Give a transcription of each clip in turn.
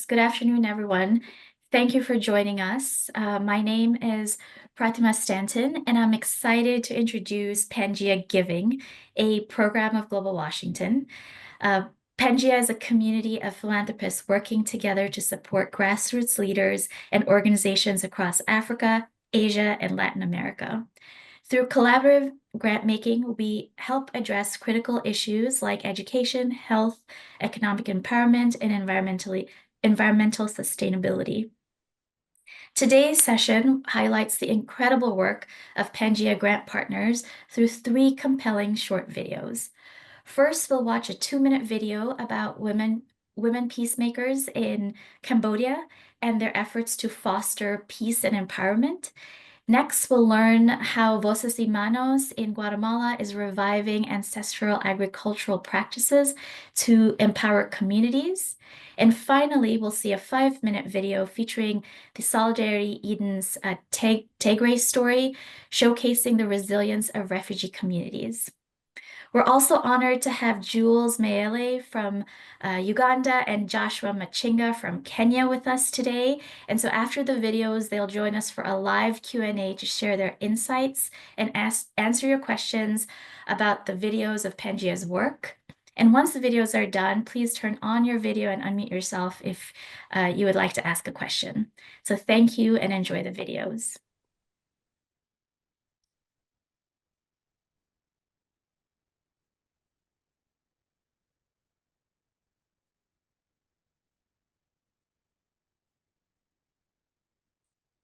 Good afternoon, everyone. Thank you for joining us. My name is Pratima Stanton, and I'm excited to introduce Pangea Giving, a program of Global Washington. Pangea is a community of philanthropists working together to support grassroots leaders and organizations across Africa, Asia, and Latin America. Through collaborative grant making, we help address critical issues like education, health, economic empowerment, and environmental sustainability. Today's session highlights the incredible work of Pangea grant partners through 3 compelling short videos. First, we'll watch a 2-minute video about women peacemakers in Cambodia and their efforts to foster peace and empowerment. Next, we'll learn how Voces y Manos in Guatemala is reviving ancestral agricultural practices to empower communities. And finally, we'll see a 5-minute video featuring the Solidarity Eden's Tigray story, showcasing the resilience of refugee communities. We're also honored to have Jules Meele from Uganda and Joshua Machinga from Kenya with us today. And so after the videos, they'll join us for a live Q&A to share their insights and answer your questions about the videos of Pangea's work. And once the videos are done, please turn on your video and unmute yourself if you would like to ask a question. So thank you and enjoy the videos.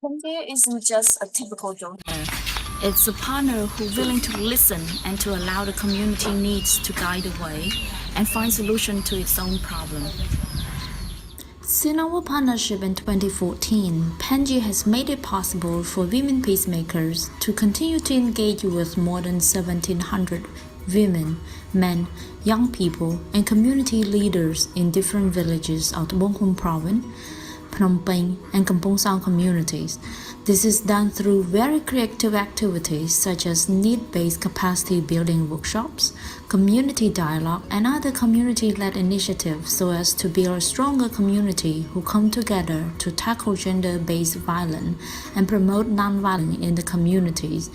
Pangea isn't just a typical donor. It's a partner who's willing to listen and to allow the community needs to guide the way and find solution to its own problem. Since our partnership in 2014, Pangea has made it possible for women peacemakers to continue to engage with more than 1,700 women, men, young people, and community leaders in different villages of the Bông Khun province, Phnom Penh, and Kampong Sao communities. This is done through very creative activities such as need-based capacity building workshops, community dialogue, and other community-led initiatives so as to build a stronger community who come together to tackle gender-based violence and promote nonviolence in the communities.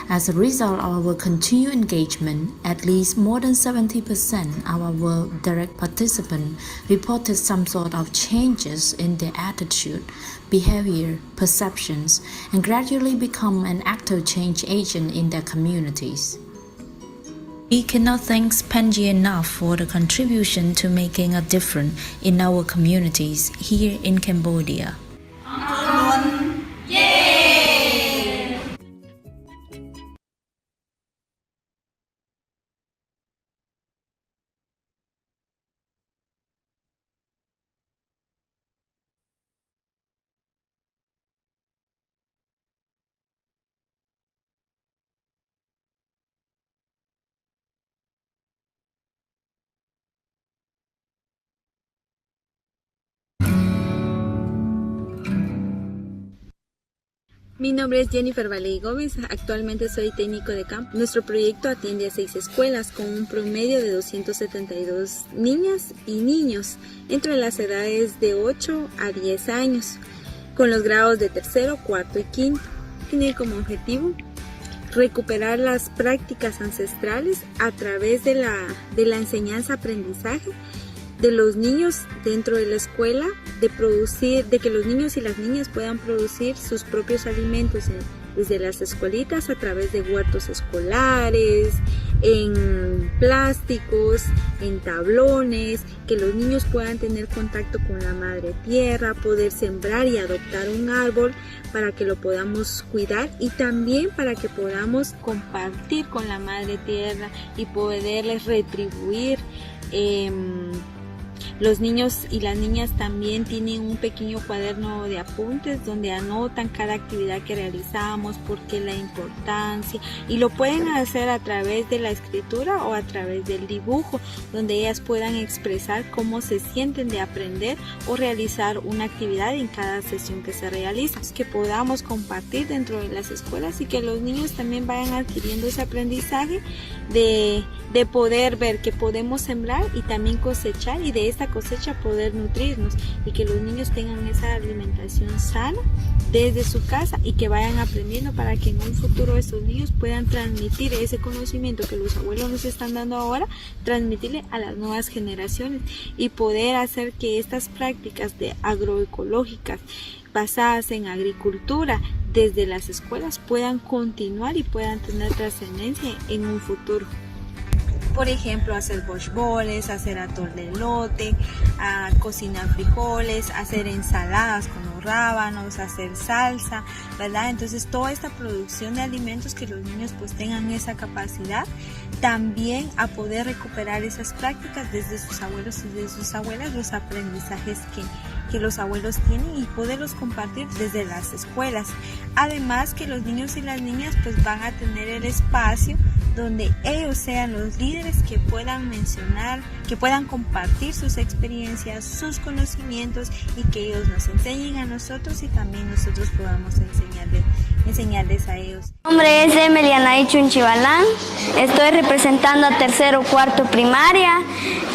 As a result of our continued engagement, at least more than 70% of our direct participants reported some sort of changes in their attitude, behavior, perceptions, and gradually become an active change agent in their communities. We cannot thank Pangea enough for the contribution to making a difference in our communities here in Cambodia. Mi nombre es Jennifer Valey Gómez, actualmente soy técnico de campo. Nuestro proyecto atiende a 6 escuelas con un promedio de 272 niñas y niños entre las edades de 8 a 10 años, con los grados de tercero, cuarto y quinto. Tiene como objetivo recuperar las prácticas ancestrales a través de la enseñanza-aprendizaje de los niños dentro de la escuela, de que los niños y las niñas puedan producir sus propios alimentos desde las escuelitas a través de huertos escolares, en plásticos, en tablones, que los niños puedan tener contacto con la madre tierra, poder sembrar y adoptar un árbol para que lo podamos cuidar y también para que podamos compartir con la madre tierra y poderles retribuir. Los niños y las niñas también tienen un pequeño cuaderno de apuntes donde anotan cada actividad que realizamos, por qué la importancia, y lo pueden hacer a través de la escritura o a través del dibujo, donde ellas puedan expresar cómo se sienten de aprender o realizar una actividad en cada sesión que se realiza, que podamos compartir dentro de las escuelas y que los niños también vayan adquiriendo ese aprendizaje de poder ver que podemos sembrar y también cosechar, y de esta cosecha poder nutrirnos y que los niños tengan esa alimentación sana desde su casa y que vayan aprendiendo para que en un futuro estos niños puedan transmitir ese conocimiento que los abuelos nos están dando ahora, transmitirle a las nuevas generaciones y poder hacer que estas prácticas de agroecológicas basadas en agricultura desde las escuelas puedan continuar y puedan tener trascendencia en un futuro. Por ejemplo, hacer bols, hacer atol de elote, cocinar frijoles, hacer ensaladas con los rábanos, hacer salsa, ¿verdad? Entonces toda esta producción de alimentos, que los niños pues tengan esa capacidad también a poder recuperar esas prácticas desde sus abuelos y desde sus abuelas, los aprendizajes que los abuelos tienen y poderlos compartir desde las escuelas. Además que los niños y las niñas pues van a tener el espacio donde ellos sean los líderes que puedan mencionar, que puedan compartir sus experiencias, sus conocimientos y que ellos nos enseñen a nosotros y también nosotros podamos enseñarles a ellos. Mi nombre es Emeliana Chunchibalán, estoy representando a tercero cuarto primaria.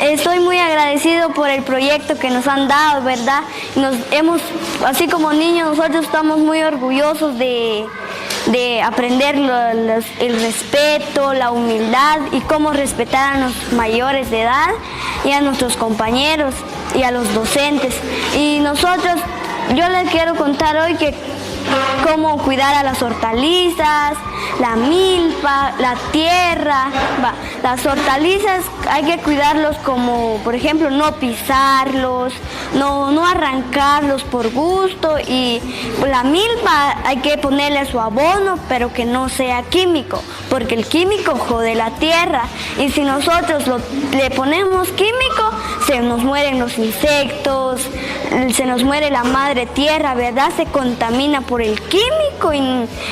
Estoy muy agradecido por el proyecto que nos han dado, ¿verdad? Así como niños, nosotros estamos muy orgullosos de aprender el respeto, la humildad y cómo respetar a los mayores de edad y a nuestros compañeros y a los docentes. Y yo les quiero contar hoy cómo cuidar a las hortalizas, la milpa, la tierra. Las hortalizas hay que cuidarlos como, por ejemplo, no pisarlos, no arrancarlos por gusto, y la milpa hay que ponerle su abono, pero que no sea químico, porque el químico jode la tierra, y si nosotros le ponemos químico, se nos mueren los insectos, se nos muere la madre tierra, ¿verdad? Se contamina por el químico y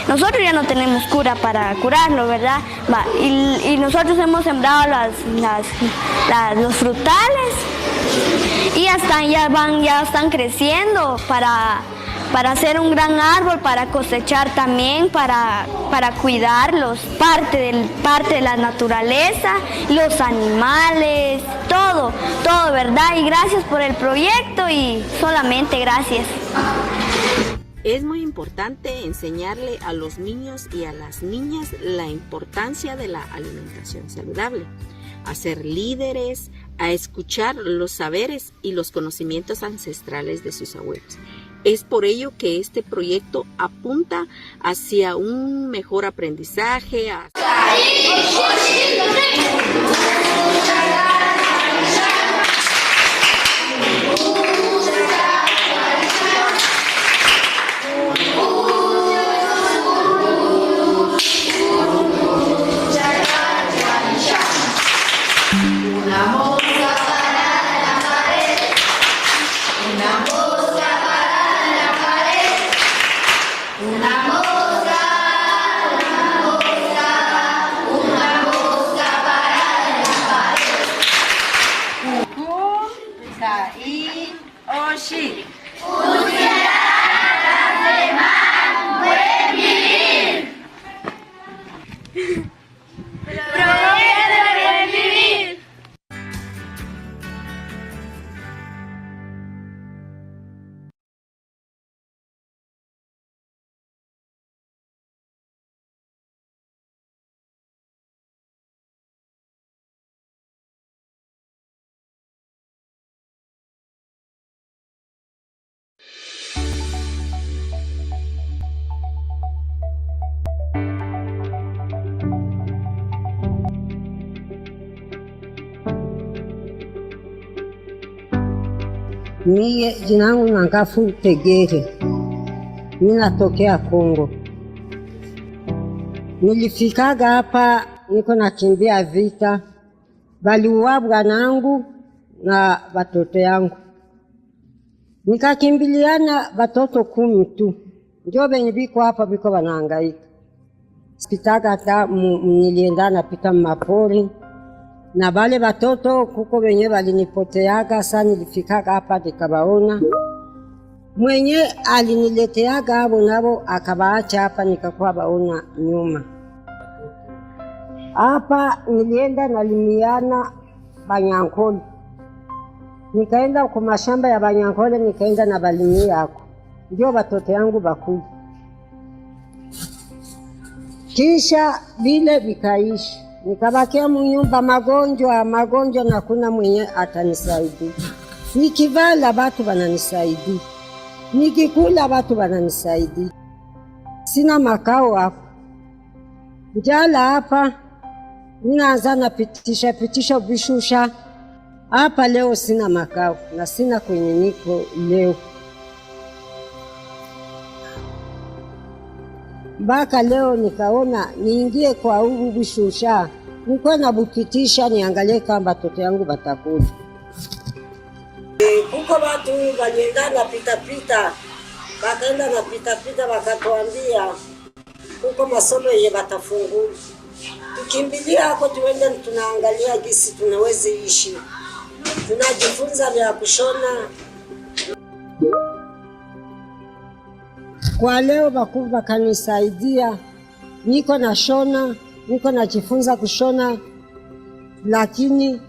nosotros ya no tenemos cura para curarlo, ¿verdad? Y nosotros hemos sembrado los frutales y ya están creciendo para hacer un gran árbol, para cosechar también, para cuidarlos, parte de la naturaleza, los animales, todo, ¿verdad? Y gracias por el proyecto y solamente gracias. Es muy importante enseñarle a los niños y a las niñas la importancia de la alimentación saludable, a ser líderes, a escuchar los saberes y los conocimientos ancestrales de sus abuelos. Es por ello que este proyecto apunta hacia un mejor aprendizaje. Mie jina langu Nangafu Tegere, mimi natokea Kongo. Nilifikaga hapa niko nakimbia vita, waliua bwanangu na watoto yangu. Nikakimbiliana watoto 10 tu, ndio benye biko hapa biko wanahangaika. Sipitaga hata nilienda napita mapori. Na wale watoto kuko wenye walinipoteaga, sana nilifikaga hapa nikabaona. Mwenye alinileteaga habo nabo akabaacha hapa nikakuwa baona nyuma. Hapa nilienda nalimiana Banyankoli. nikaenda kwa mashamba ya Banyankole, nikaenda na balimi yako, ndio watoto yangu bakuli. Kisha vile vikaishi, nikabakia munyumba magonjwa, na kuna mwenye atanisaidia. Nikivala batu bananisaidia, nikikula batu bananisaidia. Sina makao hapa, njala hapa, ninaanza napitisha vishusha hapa. Leo sina makao na sina kwenye niko leo. Mpaka leo nikaona niingie kwa huu vishusha, nikuwa nabupitisha niangalie kama watoto yangu batakula. Kuko watu walienda na pitapita, wakaenda na pitapita, wakatuambia kuko masomo yenye batafungua. Tukimbilia hapo tuende tunaangalia gisi tunaweza ishi. Tunajifunza vya kushona. Kwa leo bakuu bakanisaidia, niko na shona, niko najifunza kushona, lakini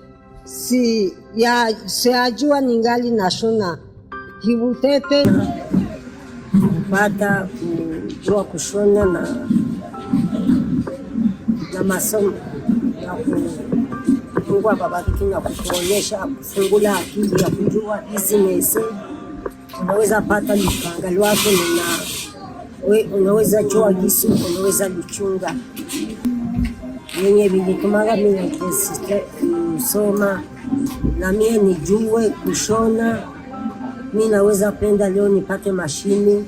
siyajua ningali na shona kibutepe. Kupata kujua kushona na masomo ya Mungu ababariki na kutuonyesha, kufungula akili ya kujua business. Unaweza pata mpangali wako unaweza jua gisi, unaweza lichunga. Yenye vilitumaga mimi kusoma na mimi nijue kushona. Mimi naweza penda leo nipate mashini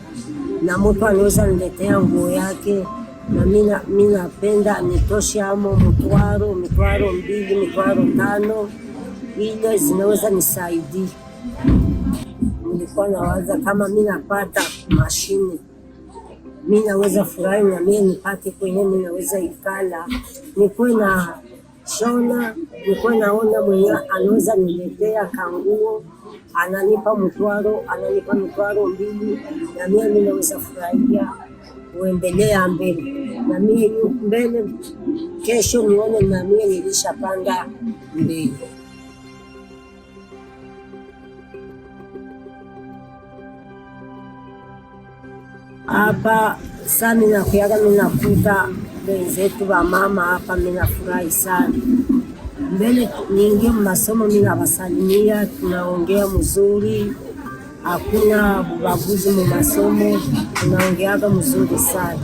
na mtu anaweza niletea nguo yake, na mimi napenda nitoshe amo mitwaro 2, mitwaro 5, ile zinaweza nisaidia. Nilikuwa nawaza kama mimi napata mashini, mimi naweza furahi na mimi nipate kwenye mimi naweza ikala, nikuwe na shona, nikuwe naona mwenye anaweza niletea kanguo, ananipa mitwaro 2, na mimi naweza furahia kuendelea mbele. Na mimi mbele kesho nione na mimi nilishapanda mbele. Hapa sasa ninakuyaga, ninakuta wenzetu wa mama hapa, ninafurahi sana. Mbele niingie masomo, ninawasalimia, tunaongea mzuri, hakuna ubaguzi mu masomo, tunaongeaga mzuri sana.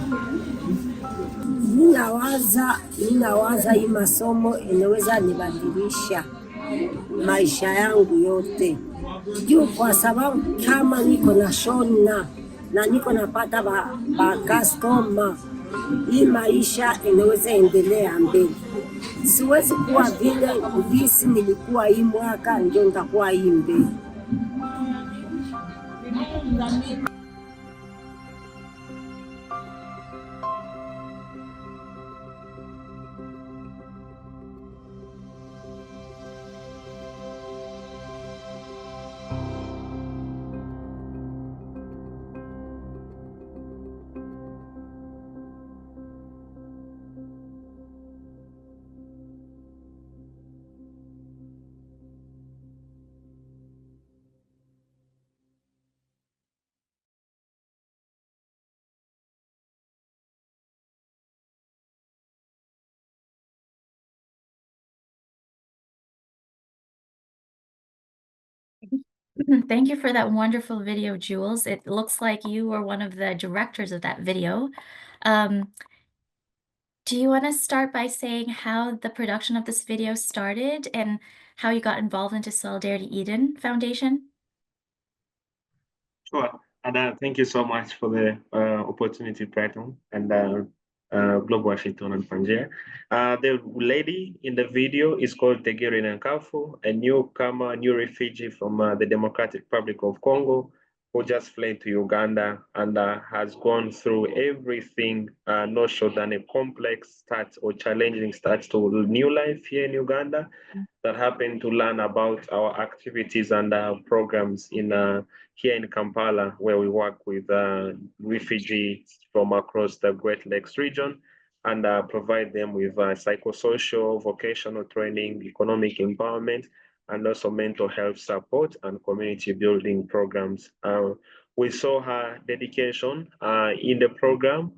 Ninawaza hii masomo inaweza nibadilisha maisha yangu yote, juu kwa sababu kama niko na shona na niko napata ba customer, hii maisha inaweza endelea mbele. Siwezi kuwa vile kudisi nilikuwa hii mwaka ndio nitakuwa hii mbele. Thank you for that wonderful video, Jules. It looks like you were one of the directors of that video. Do you want to start by saying how the production of this video started and how you got involved into Solidarity Eden Foundation? Sure. And thank you so much for the opportunity, Brighton and Global Washington and Pangea. The lady in the video is called Tegeri Nankafu, a newcomer, new refugee from the Democratic Republic of Congo, who just fled to Uganda and has gone through everything, no short than a complex start or challenging start to new life here in Uganda, that happened to learn about our activities and programs in here in Kampala, where we work with refugees from across the Great Lakes region and provide them with psychosocial, vocational training, economic empowerment, and also mental health support and community building programs. We saw her dedication in the program.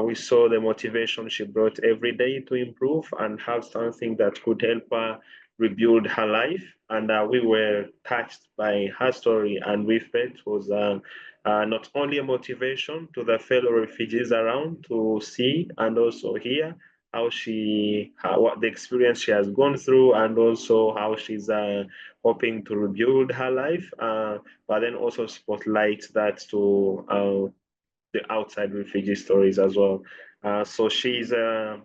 We saw the motivation she brought every day to improve and have something that could help her rebuild her life. And we were touched by her story, and we felt was not only a motivation to the fellow refugees around to see and also hear what the experience she has gone through, and also how she's hoping to rebuild her life, but then also spotlight that to the outside refugee stories as well. So she's a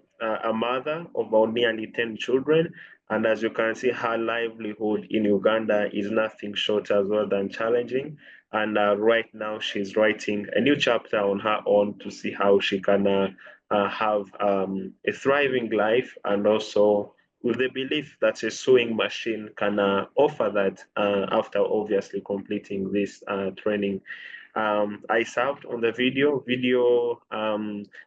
mother of about nearly 10 children. And as you can see, her livelihood in Uganda is nothing short as well than challenging. And right now, she's writing a new chapter on her own to see how she can have a thriving life, and also with the belief that a sewing machine can offer that after obviously completing this training. I served on the video. Video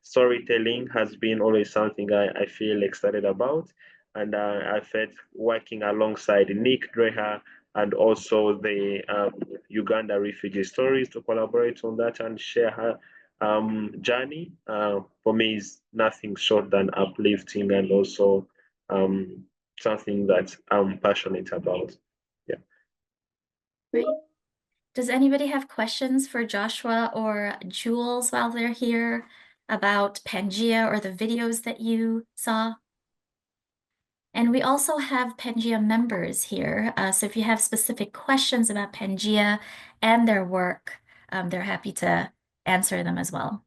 storytelling has been always something I feel excited about. And I felt working alongside Nick Dreher and also the Uganda refugee stories to collaborate on that and share her journey, for me is nothing short than uplifting, and also something that I'm passionate about. Yeah. Great. Does anybody have questions for Joshua or Jules while they're here about Pangea or the videos that you saw? And we also have Pangea members here. So if you have specific questions about Pangea and their work, they're happy to answer them as well.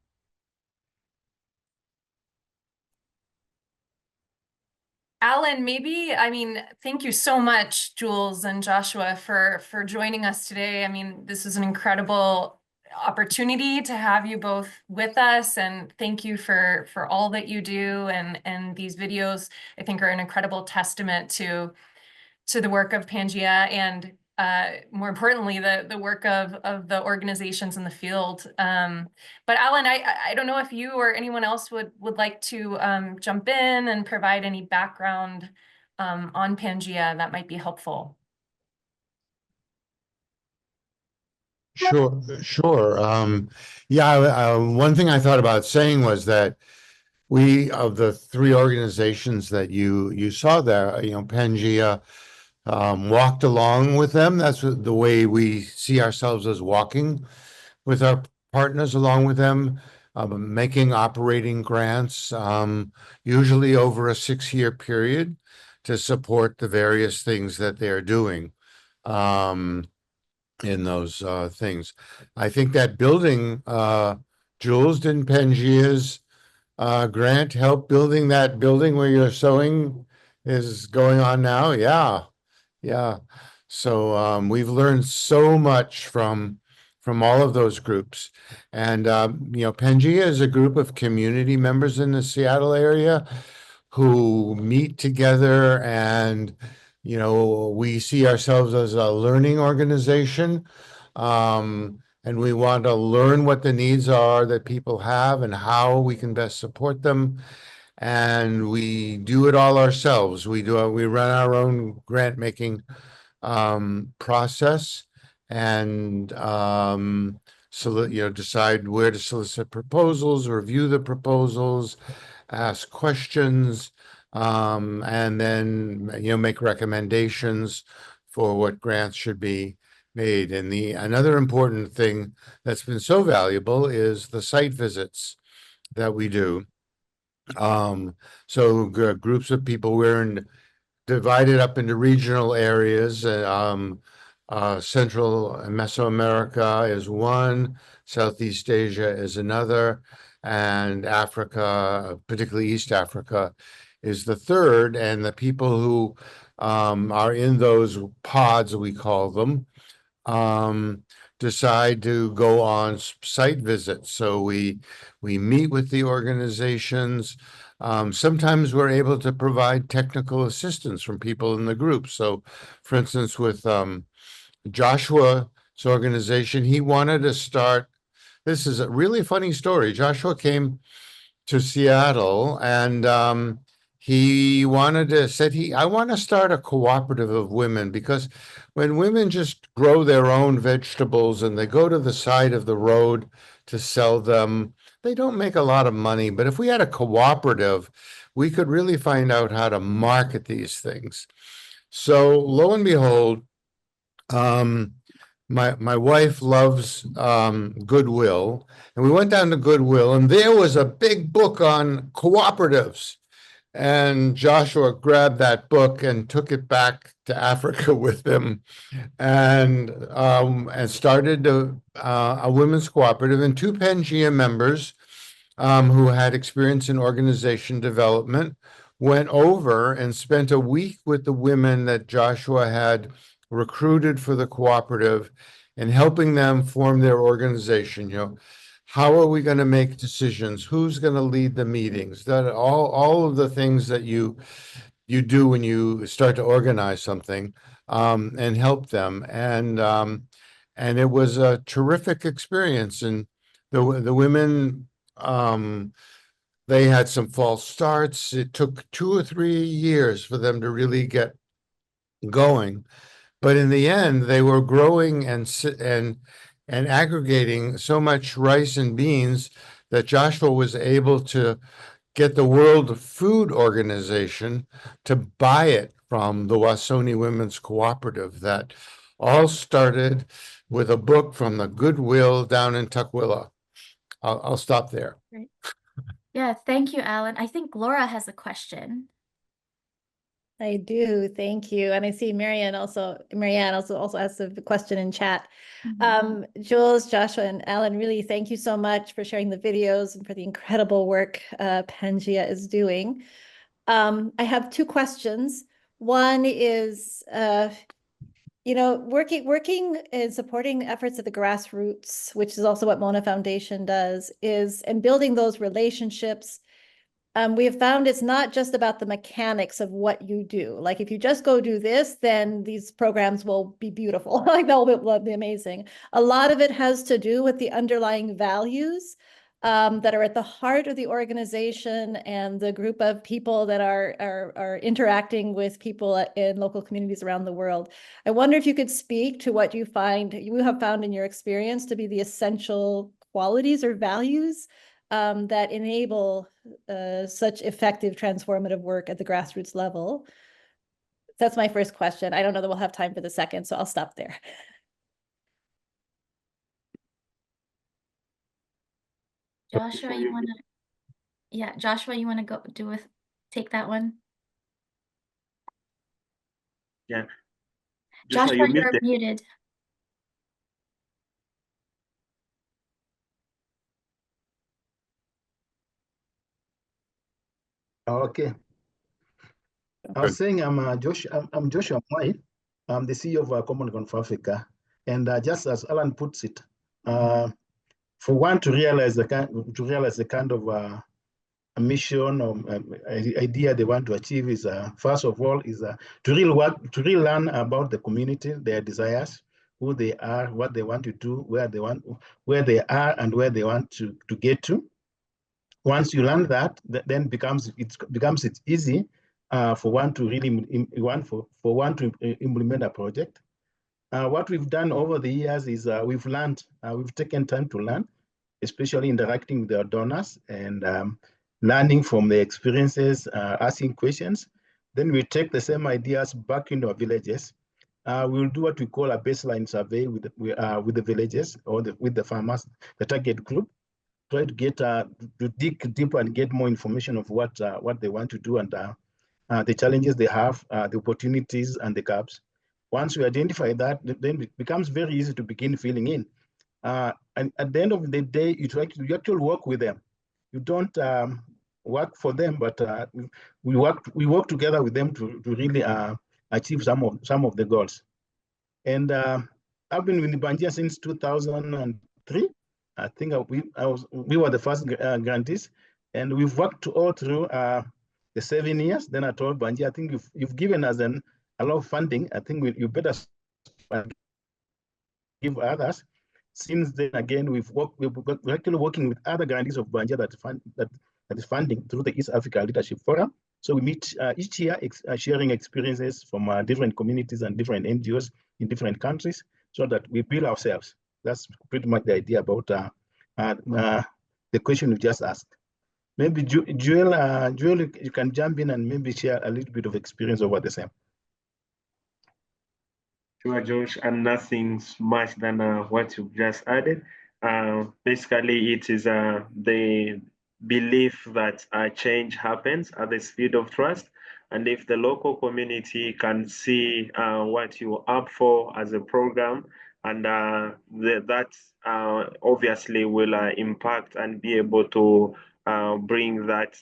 Alan, maybe, thank you so much, Jules and Joshua, for joining us today. I mean, this is an incredible opportunity to have you both with us, and thank you for all that you do. And these videos, I think, are an incredible testament to the work of Pangea, and more importantly, the work of the organizations in the field. But Alan, I don't know if you or anyone else would like to jump in and provide any background on Pangea that might be helpful. Sure. Yeah, one thing I thought about saying was that we, of the three organizations that you saw there, Pangea walked along with them. That's the way we see ourselves, as walking with our partners along with them, making operating grants, usually over a 6-year period, to support the various things that they're doing in those things. I think that building, Jules, didn't Pangea's grant help building that building where your sewing is going on now? Yeah. So we've learned so much from all of those groups. And Pangea is a group of community members in the Seattle area who meet together, and we see ourselves as a learning organization. And we want to learn what the needs are that people have and how we can best support them. And we do it all ourselves. We run our own grant making process, and decide where to solicit proposals, review the proposals, ask questions, and then make recommendations for what grants should be made. And another important thing that's been so valuable is the site visits that we do. So groups of people, we're divided up into regional areas. Central Mesoamerica is one, Southeast Asia is another, and Africa, particularly East Africa, is the third. And the people who are in those pods, we call them, decide to go on site visits. So we meet with the organizations. Sometimes we're able to provide technical assistance from people in the group. So, for instance, with Joshua's organization, he wanted to start. This is a really funny story. Joshua came to Seattle, and he said, I want to start a cooperative of women, because when women just grow their own vegetables and they go to the side of the road to sell them, they don't make a lot of money. But if we had a cooperative, we could really find out how to market these things. So lo and behold, my wife loves Goodwill, and we went down to Goodwill, and there was a big book on cooperatives. And Joshua grabbed that book and took it back to Africa with him, and started a women's cooperative, and two Pangea members who had experience in organization development went over and spent a week with the women that Joshua had recruited for the cooperative and helping them form their organization. How are we going to make decisions? Who's going to lead the meetings? That all of the things that you do when you start to organize something, and help them. And it was a terrific experience. And the women, they had some false starts. It took 2 or 3 years for them to really get going. But in the end, they were growing and aggregating so much rice and beans that Joshua was able to get the World Food Organization to buy it from the Wasoni Women's Cooperative. That all started with a book from the Goodwill down in Tukwila. I'll stop there. Great. Yeah, thank you, Alan. I think Laura has a question. I do, thank you. And I see Marianne also asked a question in chat. Jules, Joshua, and Alan, really thank you so much for sharing the videos and for the incredible work Pangea is doing. I have 2 questions. One is, working and supporting efforts at the grassroots, which is also what Mona Foundation does, and building those relationships. We have found it's not just about the mechanics of what you do. Like if you just go do this, then these programs will be beautiful. Like they'll be amazing. A lot of it has to do with the underlying values that are at the heart of the organization and the group of people that are interacting with people in local communities around the world. I wonder if you could speak to what you have found in your experience to be the essential qualities or values that enable such effective transformative work at the grassroots level. That's my first question. I don't know that we'll have time for the second, so I'll stop there. Joshua, you want to? Joshua, you want to take that one? Yeah. Joshua, you're muted. Okay. I was saying I'm Joshua Mwai. I'm the CEO of Commonwealth for Africa. And just as Alan puts it, for one to realize the kind of a mission or idea they want to achieve is first of all is to really learn about the community, their desires, who they are, what they want to do, where they are, and where they want to get to. Once you learn that, then it becomes easy for one to really implement a project. What we've done over the years is we've taken time to learn, especially interacting with our donors and learning from their experiences, asking questions. Then we take the same ideas back into our villages. We'll do what we call a baseline survey with the villages or with the farmers, the target group. Try to get to dig deeper and get more information of what they want to do and the challenges they have, the opportunities and the gaps. Once we identify that, then it becomes very easy to begin filling in. And at the end of the day, you actually work with them. You don't work for them, but we work together with them to really achieve some of the goals. And I've been with the Pangea since 2003. I think we were the first grantees, and we've worked all through the 7 years. Then I told Pangea, I think you've given us a lot of funding. I think you better give others. Since then, again, we're actually working with other grantees of Pangea that is funding through the East Africa Leadership Forum. So we meet each year sharing experiences from different communities and different NGOs in different countries so that we build ourselves. That's pretty much the idea about the question you just asked. Maybe Joel, you can jump in and maybe share a little bit of experience over the same. Sure, Josh, and nothing much than what you've just added. Basically, it is the belief that change happens at the speed of trust. And if the local community can see what you're up for as a program, and that obviously will impact and be able to bring that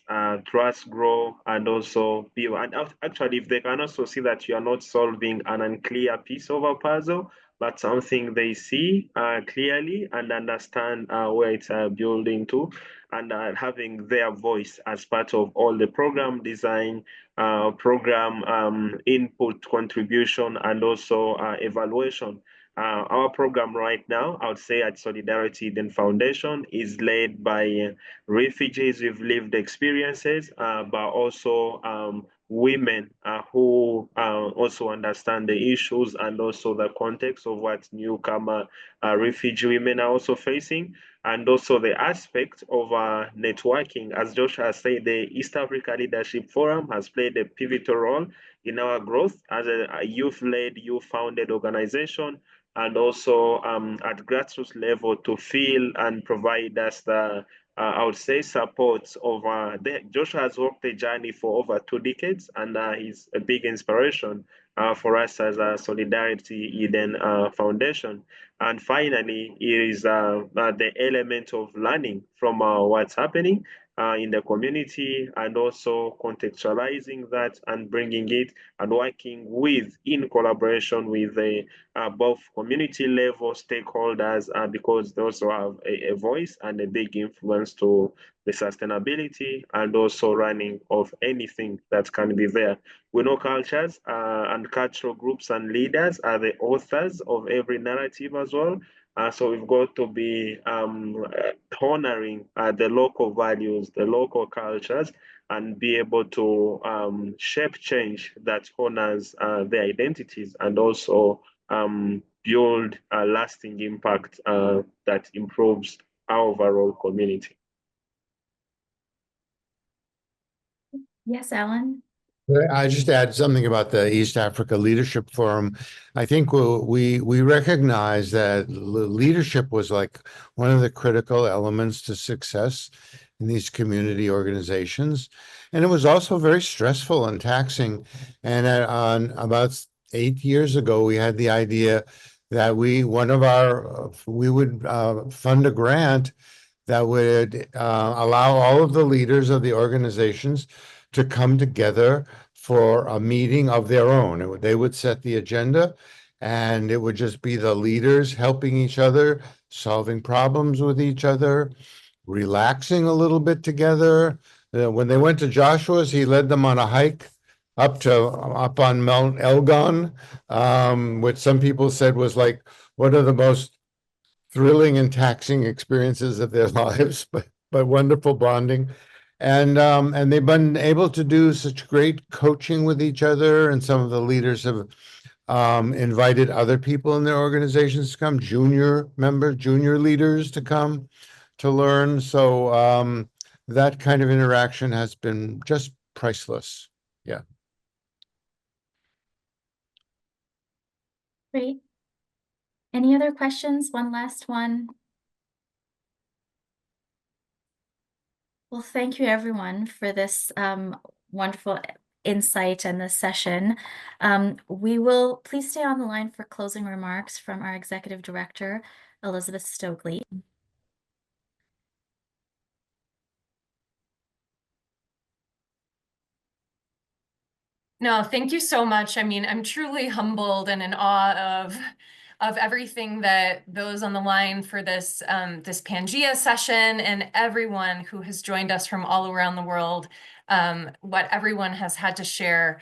trust grow and also be, and actually if they can also see that you are not solving an unclear piece of a puzzle, but something they see clearly and understand where it's building to, and having their voice as part of all the program design, program input, contribution, and also evaluation. Our program right now, I would say at Solidarity Eden Foundation, is led by refugees with lived experiences, but also women who also understand the issues and also the context of what newcomer refugee women are also facing, and also the aspect of networking. As Josh has said, the East Africa Leadership Forum has played a pivotal role in our growth as a youth-led, youth-founded organization, and also at grassroots level to feel and provide us the I would say support of Joshua has walked the journey for over 2 decades, and he's a big inspiration for us as a Solidarity Eden Foundation. And finally, is the element of learning from what's happening in the community, and also contextualizing that and bringing it and working with, in collaboration with both community level stakeholders, because they also have a voice and a big influence to the sustainability and also running of anything that can be there. We know cultures and cultural groups and leaders are the authors of every narrative as well. So we've got to be honoring the local values, the local cultures, and be able to shape change that honors their identities, and also build a lasting impact that improves our overall community. Yes, Alan. I just add something about the East Africa Leadership Forum. I think we recognize that leadership was like one of the critical elements to success in these community organizations, and it was also very stressful and taxing. And on about 8 years ago, we had the idea that we would fund a grant that would allow all of the leaders of the organizations to come together for a meeting of their own. They would set the agenda, and it would just be the leaders helping each other, solving problems with each other, relaxing a little bit together. When they went to Joshua's, he led them on a hike up on Mount Elgon, which some people said was like one of the most thrilling and taxing experiences of their lives, but wonderful bonding. And they've been able to do such great coaching with each other, and some of the leaders have invited other people in their organizations to come, junior leaders to come to learn. So that kind of interaction has been just priceless. Yeah. Great. Any other questions? One last one. Well, thank you everyone for this wonderful insight and this session. We will please stay on the line for closing remarks from our Executive Director, Elizabeth Stokely. No, thank you so much. I mean, I'm truly humbled and in awe of everything that those on the line for this this Pangea session, and everyone who has joined us from all around the world, what everyone has had to share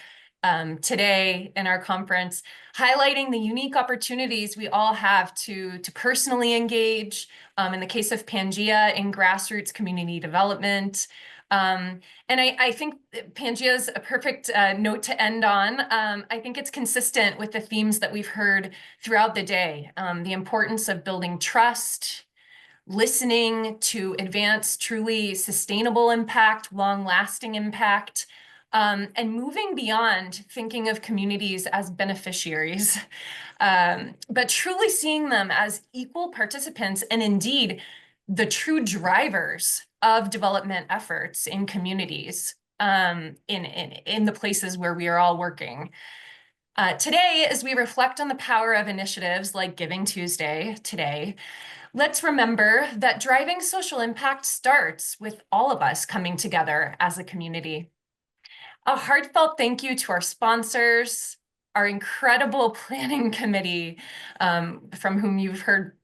today in our conference, highlighting the unique opportunities we all have to personally engage, in the case of Pangea, in grassroots community development, And I think Pangea is a perfect note to end on. I think it's consistent with the themes that we've heard throughout the day. The importance of building trust, listening to advance truly sustainable impact, long-lasting impact, and moving beyond thinking of communities as beneficiaries, but truly seeing them as equal participants and indeed the true drivers of development efforts in communities, in the places where we are all working. Today, as we reflect on the power of initiatives like Giving Tuesday today, let's remember that driving social impact starts with all of us coming together as a community. A heartfelt thank you to our sponsors, our incredible planning committee, from whom you've heard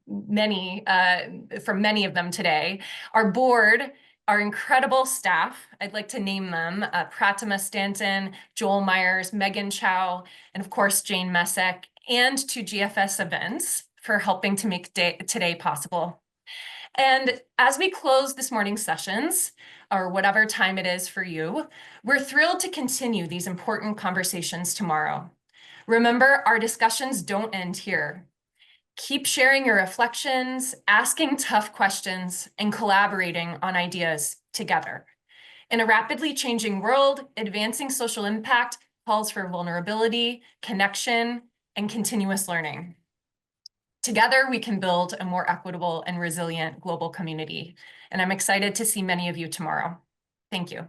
from many of them today, our board, our incredible staff. I'd like to name them: Pratima Stanton, Joel Myers, Megan Chow, and of course, Jane Messick, and to GFS Events for helping to make today possible. And as we close this morning's sessions, or whatever time it is for you, we're thrilled to continue these important conversations tomorrow. Remember, our discussions don't end here. Keep sharing your reflections, asking tough questions, and collaborating on ideas together. In a rapidly changing world, advancing social impact calls for vulnerability, connection, and continuous learning. Together, we can build a more equitable and resilient global community. And I'm excited to see many of you tomorrow. Thank you.